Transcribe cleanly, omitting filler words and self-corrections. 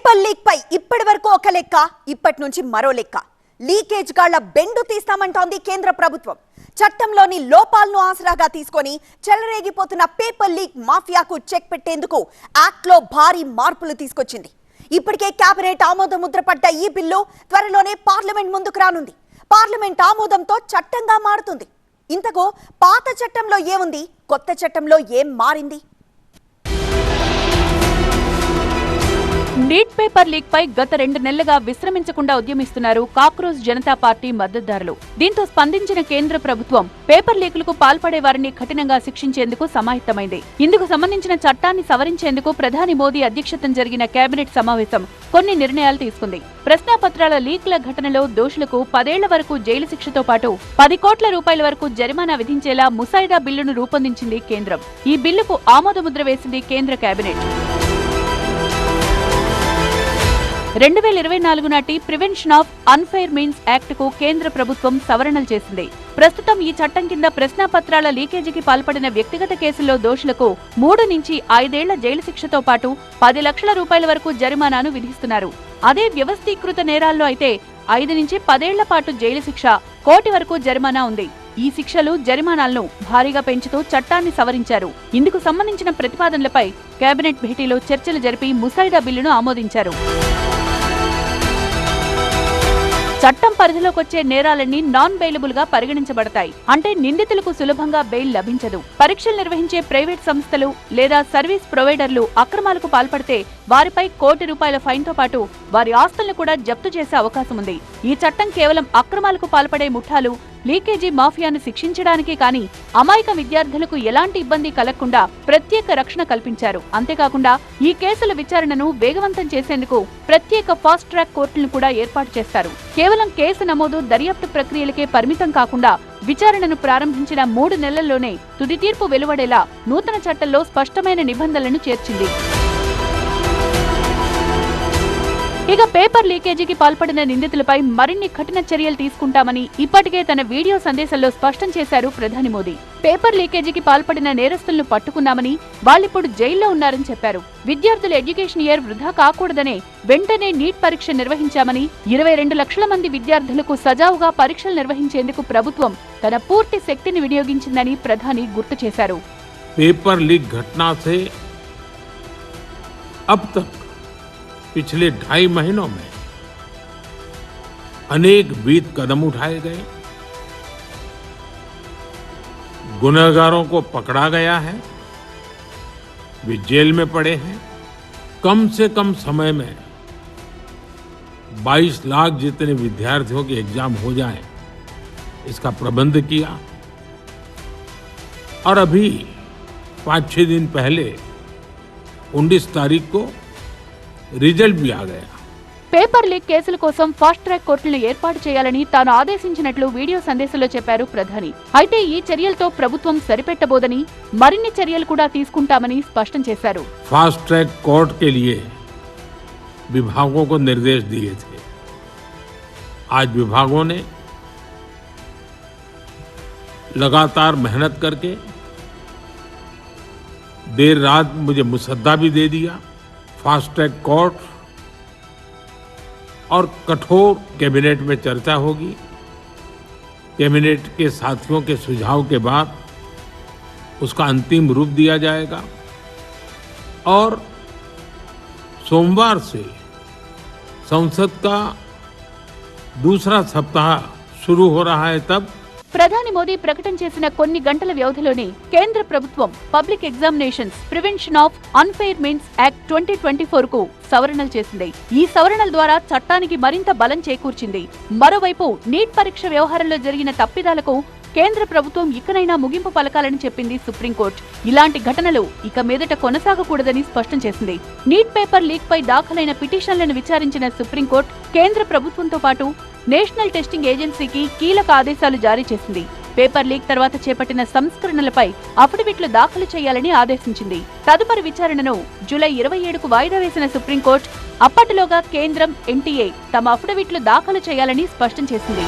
Paper leak పై ఇప్పటి వరకు ఒక లెక్క, ఇప్పటి నుంచి మరో లెక్క. లీకేజ్ గాళ్ల బెండు తీస్తామంటోంది కేంద్ర ప్రభుత్వం. చట్టంలోని లోపాలను ఆసరాగా తీసుకొని చెలరేగిపోతున్న పేపర్ లీక్ మాఫియాకు చెక్ పెట్టేందుకు యాక్ట్ లో భారీ మార్పులు తీసుకొచ్చింది. ఇప్పటికే కేబినెట్ ఆమోద ముద్ర పడ్డ ఈ బిల్లు త్వరలోనే పార్లమెంట్ ముందుకు రానుంది. పార్లమెంట్ ఆమోదంతో చట్టంగా మారుతుంది. ఇంతకు పాత చట్టంలో ఏముంది, కొత్త చట్టంలో ఏం మారింది? నీట్ పేపర్ లీక్ పై గత 2 నెలలుగా విశ్రమించకుండా ఉద్యమిస్తున్నారు కాక్రోచ్ జనతా పార్టీ మద్దతుదారులు. దీంతో స్పందించిన కేంద్ర ప్రభుత్వం పేపర్ లీకులకు పాల్పడే వారిని కఠినంగా శిక్షించేందుకు సమాయత్తమైంది. ఇందుకు సంబంధించిన చట్టాన్ని సవరించేందుకు ప్రధాని మోదీ అధ్యక్షతన జరిగిన కేబినెట్ సమావేశం కొన్ని నిర్ణయాలు తీసుకుంది. ప్రశ్నాపత్రాల లీక్ల ఘటనలో దోషులకు 10 ఏళ్ల వరకు జైలు శిక్షతో పాటు 10 కోట్ల రూపాయల వరకు జరిమానా విధించేలా ముసాయిదా బిల్లును రూపొందించింది కేంద్రం. ఈ బిల్లుకు ఆమోదముద్ర వేసింది కేంద్ర కేబినెట్. 2024 నాటి prevention of unfair means act కు కేంద్ర ప్రభుత్వం సవరణలు చేసింది. ప్రస్తుతం ఈ చట్టం కింద ప్రశ్నాపత్రాల లీకేజీకి పాల్పడిన వ్యక్తిగత కేసుల్లో దోషులకు 3 నుంచి 5 ఏళ్ల జైలు శిక్షతో పాటు 10 లక్షల రూపాయల వరకు జరిమానాను విధిస్తున్నారు. అదే వ్యవస్థీకృత నేరాల్లో అయితే 5 నుంచి 10 ఏళ్ల పాటు జైలు శిక్ష, కోటి వరకు జరిమానా ఉంది. ఈ శిక్షలు, జరిమానాలను భారీగా పెంచుతూ చట్టాన్ని సవరించారు. ఇందుకు సంబంధించిన ప్రతిపాదనలపై కేబినెట్ భేటీలో చర్చలు జరిపి ముసాయిదా బిల్లును ఆమోదించారు. చట్టం పరిధిలోకొచ్చే నేరాలన్నీ నాన్ బెయిలబుల్ గా పరిగణించబడతాయి. అంటే నిందితులకు సులభంగా బెయిల్ లభించదు. పరీక్షలు నిర్వహించే ప్రైవేట్ సంస్థలు లేదా సర్వీస్ ప్రొవైడర్లు అక్రమాలకు పాల్పడితే వారిపై కోటి రూపాయల ఫైన్ తో పాటు వారి ఆస్తులను కూడా జప్తు చేసే అవకాశం ఉంది. ఈ చట్టం కేవలం అక్రమాలకు పాల్పడే ముఠాలు, లీకేజీ మాఫియాను శిక్షించడానికి కానీ అమాయక విద్యార్థులకు ఎలాంటి ఇబ్బంది కలగకుండా ప్రత్యేక రక్షణ కల్పించారు. అంతేకాకుండా ఈ కేసుల విచారణను వేగవంతం చేసేందుకు ప్రత్యేక ఫాస్ట్ ట్రాక్ కోర్టులను కూడా ఏర్పాటు చేస్తారు. కేవలం కేసు నమోదు, దర్యాప్తు ప్రక్రియలకే పరిమితం కాకుండా విచారణను ప్రారంభించిన 3 నెలల్లోనే తుది తీర్పు వెలువడేలా నూతన చట్టంలో స్పష్టమైన నిబంధనలను చేర్చింది. ఇక పేపర్ లీకేజీకి పాల్పడిన నిందితులపై మరిన్ని కఠిన చర్యలు తీసుకుంటామని ఇప్పటికే తన వీడియో సందేశంలో స్పష్టం చేశారు ప్రధాని మోదీ. పేపర్ లీకేజీకి పాల్పడిన నేరస్తులను పట్టుకున్నామని, వాళ్ళిప్పుడు జైల్లో ఉన్నారని చెప్పారు. విద్యార్థుల ఎడ్యుకేషన్ ఇయర్ వృధా కాకూడదనే వెంటనే నీట్ పరీక్ష నిర్వహించామని, 22 లక్షల మంది విద్యార్థులకు సజావుగా పరీక్షలు నిర్వహించేందుకు ప్రభుత్వం తన పూర్తి శక్తిని వినియోగించిందని ప్రధాని గుర్తు చేశారు. పేపర్ లీక్ घटना से अब तक पिछले 2.5 महीनों में अनेक विध कदम उठाए गए, गुनहगारों को पकड़ा गया है, वे जेल में पड़े हैं. कम से कम समय में 22 लाख जितने विद्यार्थियों के एग्जाम हो जाए, इसका प्रबंध किया. और अभी 5-6 दिन पहले 19 तारीख को రిజల్ట్ भी आ गया. పేపర్ లీక్ కేసుల కోసం ఫాస్ట్ ట్రాక్ కోర్టులను ఏర్పాటు చేయాలని తాను ఆదేశించినట్లు వీడియో సందేశంలో చెప్పారు ప్రధాని. అయితే ఈ చర్యలతో ప్రభుత్వం సరిపెట్టబోదని, మరిన్ని చర్యలు కూడా తీసుకుంటామని స్పష్టం చేశారు. फास्ट ट्रैक कोर्ट के लिए विभागों को निर्देश दिए थे. आज विभागों ने लगातार मेहनत करके देर रात मुझे मुसद्दा भी दे दिया. फास्ट ट्रैक कोर्ट और कठोर कैबिनेट में चर्चा होगी. कैबिनेट के साथियों के सुझाव के बाद उसका अंतिम रूप दिया जाएगा और सोमवार से संसद का दूसरा सप्ताह शुरू हो रहा है. तब ప్రధాని మోదీ ప్రకటన చేసిన కొన్ని గంటల వ్యవధిలోనే కేంద్ర ప్రభుత్వం public examinations prevention of unfair means act 2024 కు సవరణలు చేసింది. ఈ సవరణల ద్వారా చట్టానికి మరింత బలం చేకూర్చింది. మరోవైపు నీట్ పరీక్ష వ్యవహారంలో జరిగిన తప్పిదాలకు కేంద్ర ప్రభుత్వం ఇకనైనా ముగింపు పలకాలని చెప్పింది సుప్రీంకోర్టు. ఇలాంటి ఘటనలు ఇక మీదట కొనసాగకూడదని స్పష్టం చేసింది. నీట్ పేపర్ లీక్ పై దాఖలైన పిటిషన్లను విచారించిన సుప్రీంకోర్టు కేంద్ర ప్రభుత్వంతో పాటు నేషనల్ టెస్టింగ్ ఏజెన్సీకి కీలక ఆదేశాలు జారీ చేసింది. పేపర్ లీక్ తర్వాత చేపట్టిన సంస్కరణలపై అఫిడవిట్లు దాఖలు చేయాలని ఆదేశించింది. తదుపరి విచారణను జూలై 27కు వాయిదా వేసిన సుప్రీంకోర్టు అప్పటిలోగా కేంద్రం, ఎన్టీఏ తమ అఫిడవిట్లు దాఖలు చేయాలని స్పష్టం చేసింది.